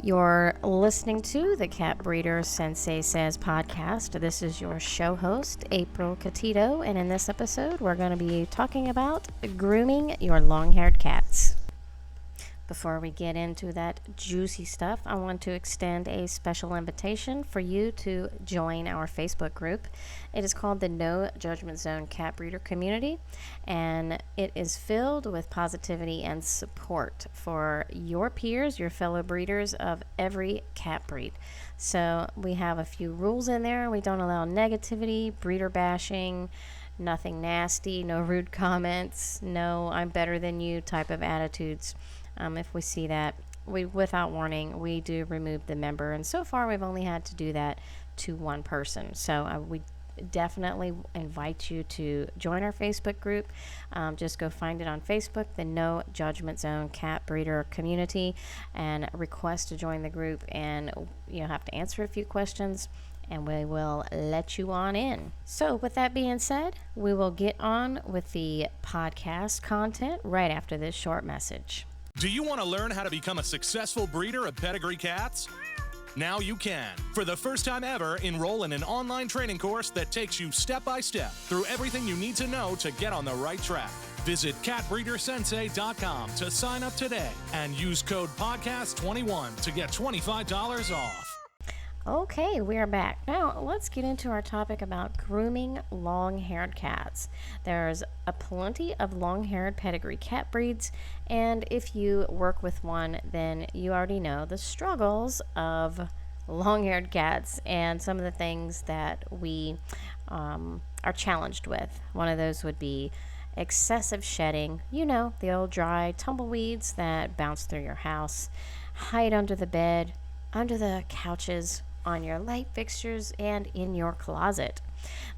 You're listening to the Cat Breeder Sensei Says podcast. This is your show host, April Catito, and in this episode, we're going to be talking about grooming your long-haired cats. Before we get into that juicy stuff, I want to extend a special invitation for you to join our Facebook group. It is called the No Judgment Zone Cat Breeder Community, and it is filled with positivity and support for your peers, your fellow breeders of every cat breed. So we have a few rules in there. We don't allow negativity, breeder bashing, nothing nasty, no rude comments, no I'm better than you type of attitudes. If we see that, without warning, we do remove the member. And so far, we've only had to do that to one person. So we definitely invite you to join our Facebook group. Just go find it on Facebook, the No Judgment Zone Cat Breeder Community, and request to join the group. And you'll have to answer a few questions, and we will let you on in. So with that being said, we will get on with the podcast content right after this short message. Do you want to learn how to become a successful breeder of pedigree cats? Now you can. For the first time ever, enroll in an online training course that takes you step by step through everything you need to know to get on the right track. Visit catbreedersensei.com to sign up today and use code podcast21 to get $25 off. Okay, we are back. Now, let's get into our topic about grooming long-haired cats. There's a plenty of long-haired pedigree cat breeds, and if you work with one, then you already know the struggles of long-haired cats and some of the things that we are challenged with. One of those would be excessive shedding. You know, the old dry tumbleweeds that bounce through your house, hide under the bed, under the couches, on your light fixtures, and in your closet.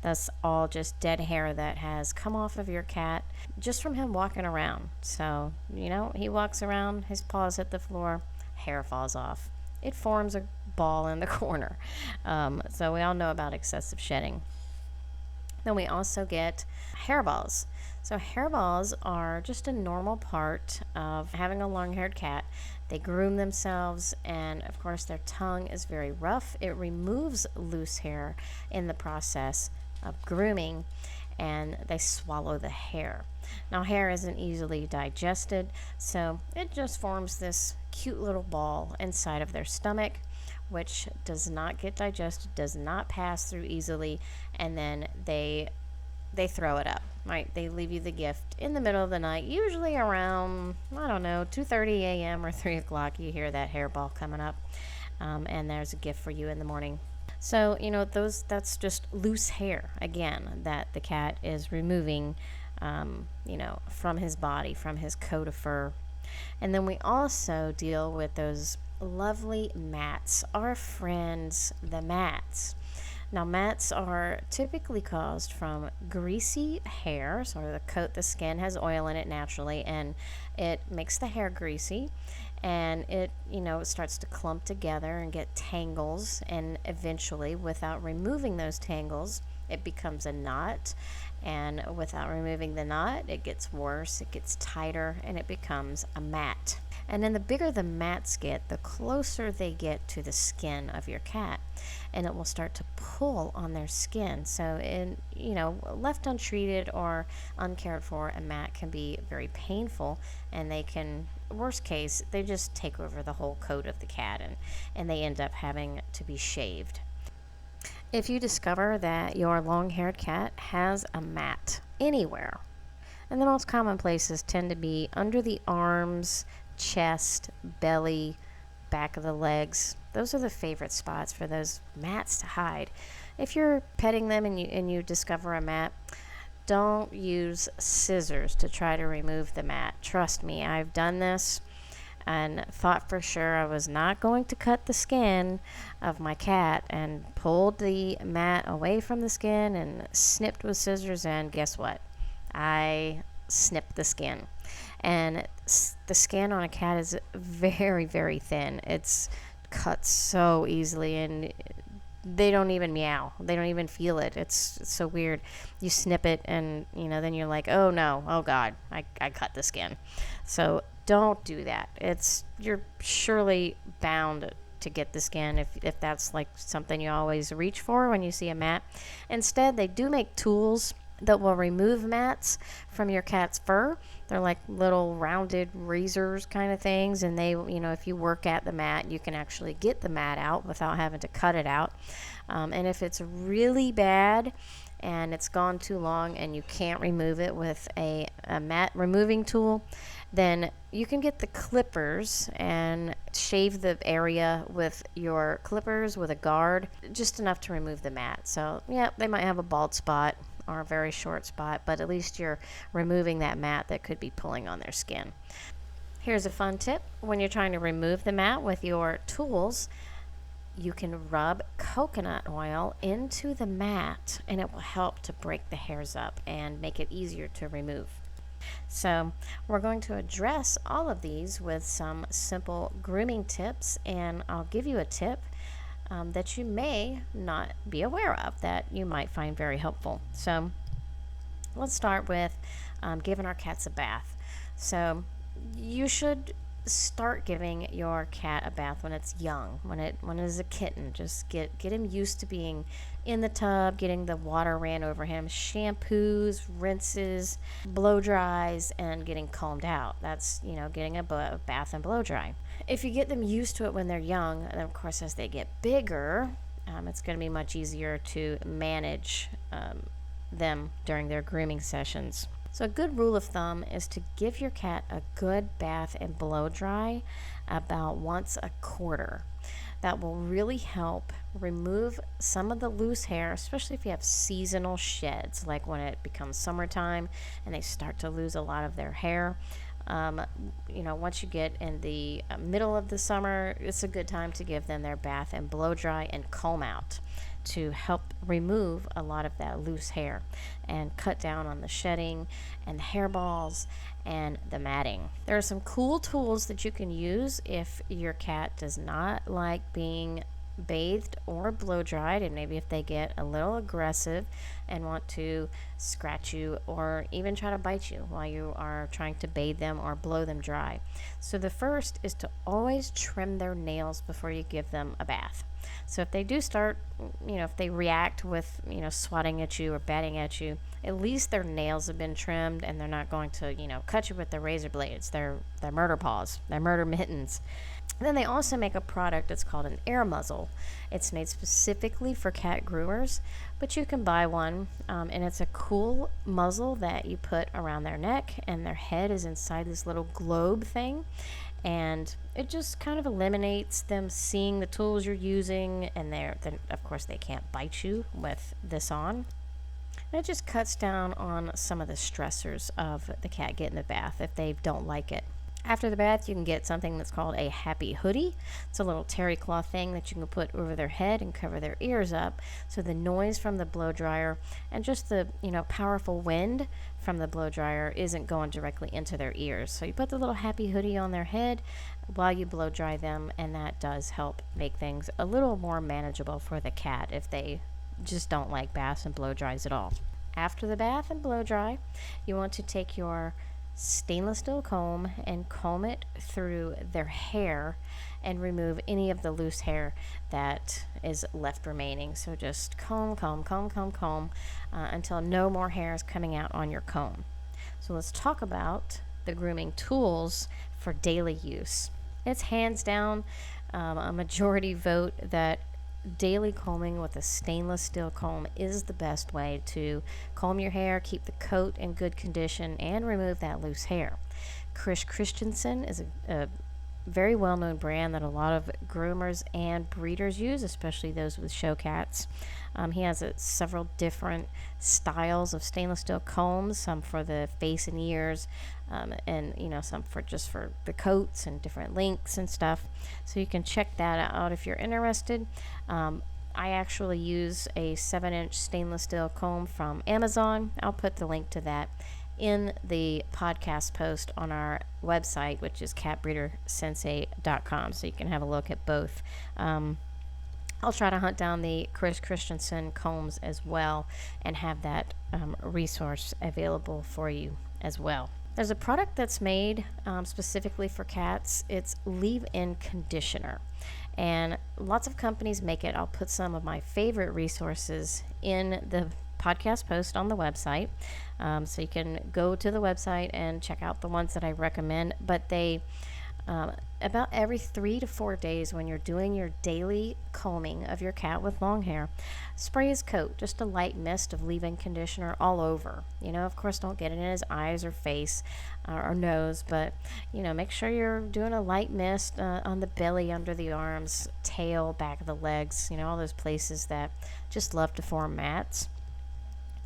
That's all just dead hair that has come off of your cat just from him walking around. So, you know, he walks around, his paws hit the floor, hair falls off. It forms a ball in the corner. So we all know about excessive shedding. Then we also get hairballs. So hairballs are just a normal part of having a long-haired cat. They groom themselves, and of course their tongue is very rough. It removes loose hair in the process of grooming, and they swallow the hair. Now, hair isn't easily digested, so it just forms this cute little ball inside of their stomach, which does not get digested, does not pass through easily, and then they throw it up, right? They leave you the gift in the middle of the night, usually around, 2:30 a.m. or 3 o'clock. You hear that hairball coming up, and there's a gift for you in the morning. So, you know, that's just loose hair, again, that the cat is removing, from his body, from his coat of fur. And then we also deal with those lovely mats, our friends, the mats. Now, mats are typically caused from greasy hair, so the skin has oil in it naturally, and it makes the hair greasy, and it starts to clump together and get tangles, and eventually, without removing those tangles, it becomes a knot, and without removing the knot, it gets worse, it gets tighter, and it becomes a mat. And then the bigger the mats get, the closer they get to the skin of your cat, and it will start to pull on their skin. So, left untreated or uncared for, a mat can be very painful, and they can, worst case, they just take over the whole coat of the cat, and they end up having to be shaved. If you discover that your long-haired cat has a mat anywhere, and the most common places tend to be under the arms, chest, belly, back of the legs. Those are the favorite spots for those mats to hide. If you're petting them and you discover a mat, don't use scissors to try to remove the mat. Trust me, I've done this and thought for sure I was not going to cut the skin of my cat, and pulled the mat away from the skin and snipped with scissors, and guess what? I snipped the skin. And the skin on a cat is very, very thin. It's cut so easily, and they don't even meow. They don't even feel it. It's so weird. You snip it, and then you're like, oh no, oh God, I cut the skin. So don't do that. You're surely bound to get the skin if that's like something you always reach for when you see a mat. Instead, they do make tools that will remove mats from your cat's fur. They're like little rounded razors kind of things, and they, if you work at the mat, you can actually get the mat out without having to cut it out. And if it's really bad and it's gone too long and you can't remove it with a mat removing tool, then you can get the clippers and shave the area with your clippers with a guard, just enough to remove the mat. So, yeah, they might have a bald spot or a very short spot, but at least you're removing that mat that could be pulling on their skin. Here's a fun tip. When you're trying to remove the mat with your tools, you can rub coconut oil into the mat and it will help to break the hairs up and make it easier to remove. So we're going to address all of these with some simple grooming tips, and I'll give you a tip that you may not be aware of that you might find very helpful. So let's start with giving our cats a bath. So you should start giving your cat a bath when it's young, when it is a kitten. Just get him used to being in the tub, getting the water ran over him, shampoos, rinses, blow dries, and getting combed out. That's, getting a bath and blow dry. If you get them used to it when they're young, then of course as they get bigger, it's going to be much easier to manage them during their grooming sessions. So a good rule of thumb is to give your cat a good bath and blow dry about once a quarter. That will really help remove some of the loose hair, especially if you have seasonal sheds, like when it becomes summertime and they start to lose a lot of their hair. Once you get in the middle of the summer, it's a good time to give them their bath and blow dry and comb out to help remove a lot of that loose hair and cut down on the shedding and the hairballs and the matting. There are some cool tools that you can use if your cat does not like being bathed or blow dried, and maybe if they get a little aggressive and want to scratch you or even try to bite you while you are trying to bathe them or blow them dry. So the first is to always trim their nails before you give them a bath. So if they do start, if they react with, swatting at you or batting at you, at least their nails have been trimmed and they're not going to, cut you with their razor blades. They're murder paws, they're murder mittens. Then they also make a product that's called an air muzzle. It's made specifically for cat groomers, but you can buy one, and it's a cool muzzle that you put around their neck, and their head is inside this little globe thing, and it just kind of eliminates them seeing the tools you're using, and then of course they can't bite you with this on. And it just cuts down on some of the stressors of the cat getting the bath if they don't like it. After the bath, you can get something that's called a happy hoodie. It's a little terry cloth thing that you can put over their head and cover their ears up, so the noise from the blow dryer and just the powerful wind from the blow dryer isn't going directly into their ears. So you put the little happy hoodie on their head while you blow dry them, and that does help make things a little more manageable for the cat if they just don't like baths and blow dries at all. After the bath and blow dry, you want to take your stainless steel comb and comb it through their hair and remove any of the loose hair that is left remaining. So just comb until no more hair is coming out on your comb. So let's talk about the grooming tools for daily use. It's hands down a majority vote that daily combing with a stainless steel comb is the best way to comb your hair, keep the coat in good condition, and remove that loose hair. Christensen is a very well-known brand that a lot of groomers and breeders use, especially those with show cats. He has several different styles of stainless steel combs, some for the face and ears, and some for just for the coats and different lengths and stuff. So you can check that out if you're interested. I actually use a 7-inch stainless steel comb from Amazon. I'll put the link to that in the podcast post on our website, which is catbreedersensei.com, so you can have a look at both. I'll try to hunt down the Christensen combs as well and have that resource available for you as well. There's a product that's made specifically for cats. It's leave-in conditioner. And lots of companies make it. I'll put some of my favorite resources in the podcast post on the website. So you can go to the website and check out the ones that I recommend. But they about every 3 to 4 days, when you're doing your daily combing of your cat with long hair, spray his coat, just a light mist of leave-in conditioner all over. Of course, don't get it in his eyes or face or nose, but make sure you're doing a light mist on the belly, under the arms, tail, back of the legs, all those places that just love to form mats.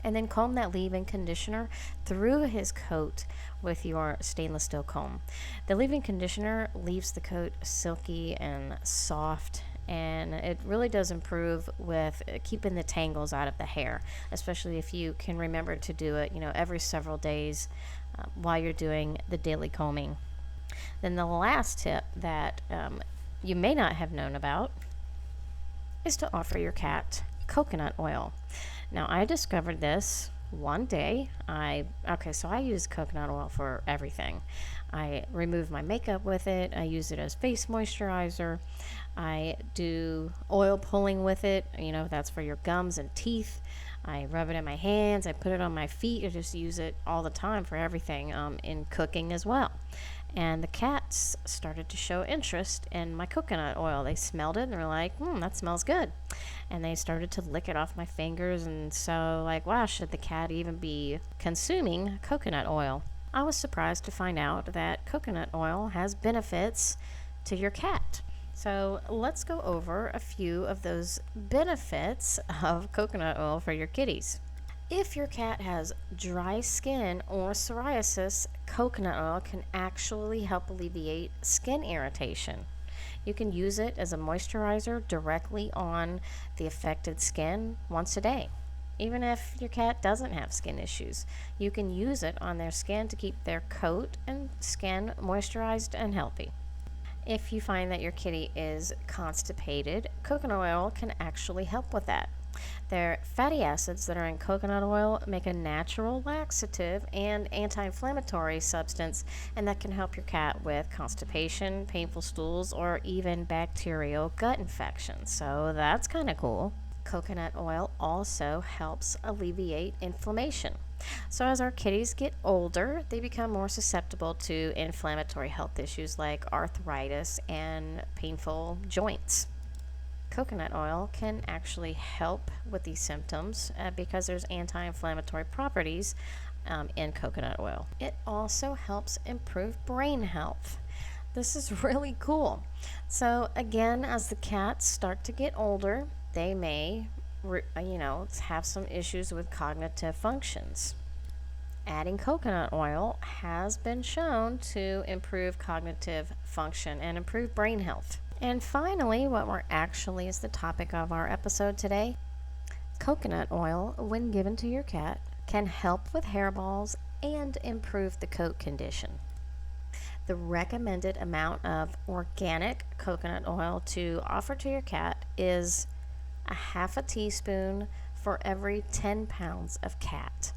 And then comb that leave-in conditioner through his coat with your stainless steel comb. The leave-in conditioner leaves the coat silky and soft, and it really does improve with keeping the tangles out of the hair, especially if you can remember to do it, every several days while you're doing the daily combing. Then the last tip that you may not have known about is to offer your cat coconut oil. Now, I discovered this one day. So I use coconut oil for everything. I remove my makeup with it. I use it as face moisturizer. I do oil pulling with it. That's for your gums and teeth. I rub it in my hands. I put it on my feet. I just use it all the time for everything, in cooking as well. And the cats started to show interest in my coconut oil. They smelled it and they were like, that smells good. And they started to lick it off my fingers. And so, wow, should the cat even be consuming coconut oil? I was surprised to find out that coconut oil has benefits to your cat. So let's go over a few of those benefits of coconut oil for your kitties. If your cat has dry skin or psoriasis, coconut oil can actually help alleviate skin irritation. You can use it as a moisturizer directly on the affected skin once a day. Even if your cat doesn't have skin issues, you can use it on their skin to keep their coat and skin moisturized and healthy. If you find that your kitty is constipated, coconut oil can actually help with that. Their fatty acids that are in coconut oil make a natural laxative and anti-inflammatory substance, and that can help your cat with constipation, painful stools, or even bacterial gut infections. So that's kind of cool. Coconut oil also helps alleviate inflammation. So as our kitties get older, they become more susceptible to inflammatory health issues like arthritis and painful joints. Coconut oil can actually help with these symptoms because there's anti-inflammatory properties in coconut oil. It also helps improve brain health. This is really cool. So again, as the cats start to get older, they may have some issues with cognitive functions. Adding coconut oil has been shown to improve cognitive function and improve brain health. And finally, is the topic of our episode today. Coconut oil, when given to your cat, can help with hairballs and improve the coat condition. The recommended amount of organic coconut oil to offer to your cat is a half a teaspoon for every 10 pounds of cat.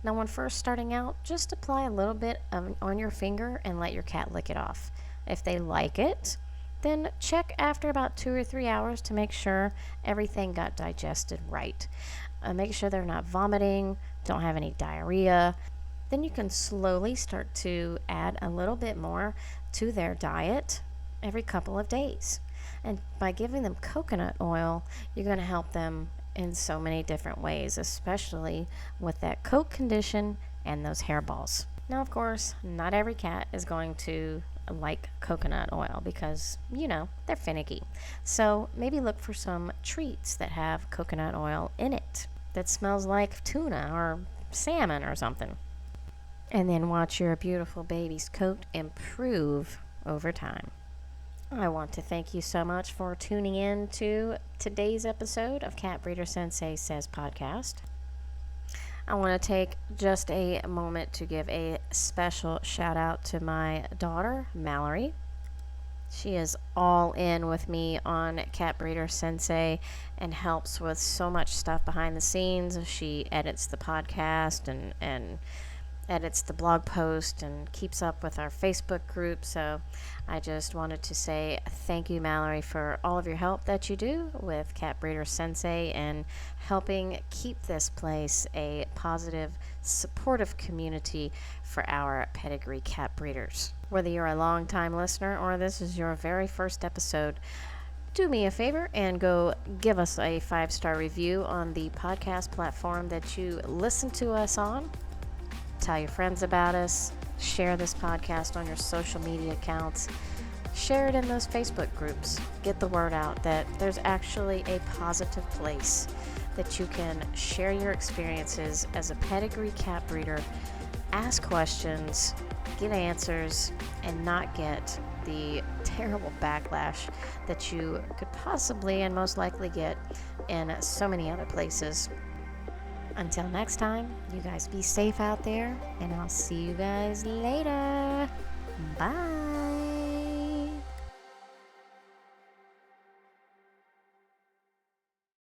Now, when first starting out, just apply a little bit on your finger and let your cat lick it off. If they like it, then check after about 2 or 3 hours to make sure everything got digested right. Make sure they're not vomiting, don't have any diarrhea. Then you can slowly start to add a little bit more to their diet every couple of days. And by giving them coconut oil, you're going to help them in so many different ways, especially with that coat condition and those hairballs. Now, of course, not every cat is going to like coconut oil because, they're finicky. So maybe look for some treats that have coconut oil in it that smells like tuna or salmon or something. And then watch your beautiful baby's coat improve over time. I want to thank you so much for tuning in to today's episode of Cat Breeder Sensei Says Podcast. I want to take just a moment to give a special shout out to my daughter, Mallory. She is all in with me on Cat Breeder Sensei and helps with so much stuff behind the scenes. She edits the podcast and edits the blog post and keeps up with our Facebook group. So I just wanted to say thank you, Mallory, for all of your help that you do with Cat Breeder Sensei and helping keep this place a positive, supportive community for our pedigree cat breeders. Whether you're a long-time listener or this is your very first episode, do me a favor and go give us a 5-star review on the podcast platform that you listen to us on. Tell your friends about us. Share this podcast on your social media accounts. Share it in those Facebook groups. Get the word out that there's actually a positive place that you can share your experiences as a pedigree cat breeder, ask questions, get answers, and not get the terrible backlash that you could possibly and most likely get in so many other places. Until next time, you guys be safe out there, and I'll see you guys later. Bye.